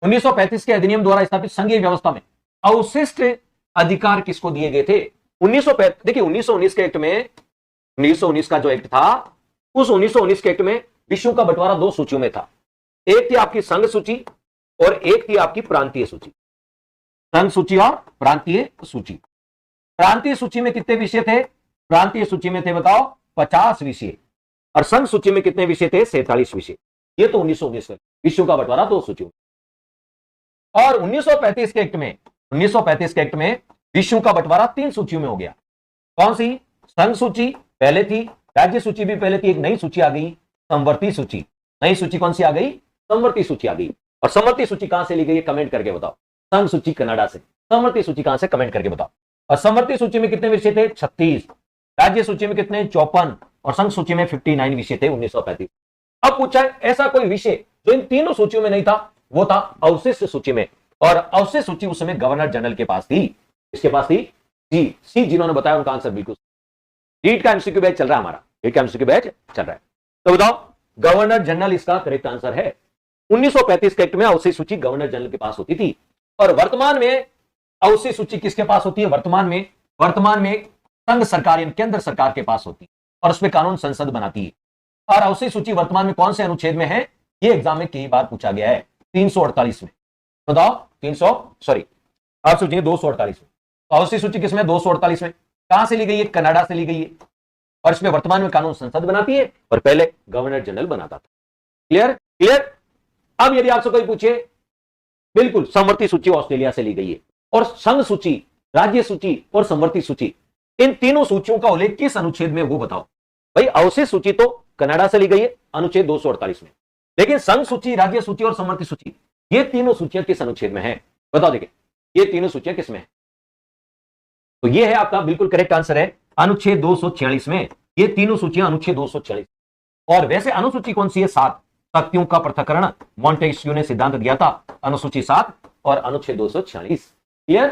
1935 के अधिनियम द्वारा स्थापित संघीय व्यवस्था में अवशिष्ट अधिकार किसको दिए गए थे? 1935 देखिए 1919 के एक्ट में, 1919 का जो एक्ट था, उस 1919 के एक्ट में विषयों का बंटवारा दो सूचियों में था। एक थी आपकी संघ सूची और एक थी आपकी प्रांतीय सूची। संघ सूची और प्रांतीय सूची। प्रांतीय सूची में कितने विषय थे? प्रांतीय सूची में थे बताओ 50 विषय, और संघ सूची में कितने विषय थे? 47 विषय। ये तो 1919 में विषयों का बंटवारा दो सूचियों में। और 1935 के एक्ट में, 1935 के एक्ट में विषयों का बंटवारा 3 सूचियों में हो गया। कौन सी? संघ सूची पहले थी, राज्य सूची भी पहले थी, एक नई सूची आ गई संवर्ती सूची। नई सूची कौन सी आ गई? संवर्ती सूची आ गई। और संवर्ती सूची कहां से ली गई है? कमेंट करके बताओ। संघ सूची कनाडा से, संवर्ती सूची कहां से? कमेंट करके बताओ। और संवर्ती सूची में कितने विषय थे? 36। राज्य सूची में कितने? 54। और संघ सूची में 59 विषय थे 1935। अब पूछा है ऐसा कोई विषय जो इन तीनों सूचियों में नहीं था, वो था अवशिष्ट सूची में। और अवशिष्ट सूची उस समय गवर्नर जनरल के पास थी। किसके पास थी? सी। जिन्होंने बताया उनका आंसर बिल्कुल। नीट का एमसीक्यू बैच चल रहा है हमारा, नीट का एमसीक्यू बैच चल रहा है। तो बताओ गवर्नर जनरल इसका करेक्ट आंसर है। 1935 के एक्ट में अवशिष्ट सूची गवर्नर जनरल के पास होती थी। और वर्तमान में अवशिष्ट सूची किसके पास होती है? वर्तमान में संघ सरकार यानी केंद्र सरकार के पास होती है, और उसमें कानून संसद बनाती है। और अवशिष्ट सूची वर्तमान में कौन से अनुच्छेद में है? ये एग्जाम में कई बार पूछा गया है। 348 में। बताओ 300 आप सोचिए 248 में। तो अवशिष्ट सूची किसमें? 248 में। कहां से ली गई है? कनाडा से ली गई है। और इसमें वर्तमान में कानून संसद बनाती है, और पहले गवर्नर जनरल बनाता था। क्लियर। अब यदि आपसे कोई पूछे, बिल्कुल संवर्ती सूची ऑस्ट्रेलिया से ली गई है। और संघ सूची, राज्य सूची और संवर्ती सूची, इन तीनों सूचियों का उल्लेख किस अनुच्छेद में? वो बताओ भाई। अवशिष्ट सूची तो कनाडा से ली गई है अनुच्छेद 248 में, लेकिन संघ सूची, राज्य सूची और संवर्ती सूची, ये तीनों सूचियां किस अनुच्छेद में है? बताओ। देखिए ये तीनों सूचियां किसमें है? तो ये है आपका बिल्कुल करेक्ट आंसर है अनुच्छेद 246 में। ये तीनों सूचियां अनुच्छेद 246। और वैसे अनुसूची कौन सी है? 7 शक्तियों का पृथक्करण मोंटेस्क्यू ने सिद्धांत दिया था, अनुसूची 7 और अनुच्छेद 246। क्लियर?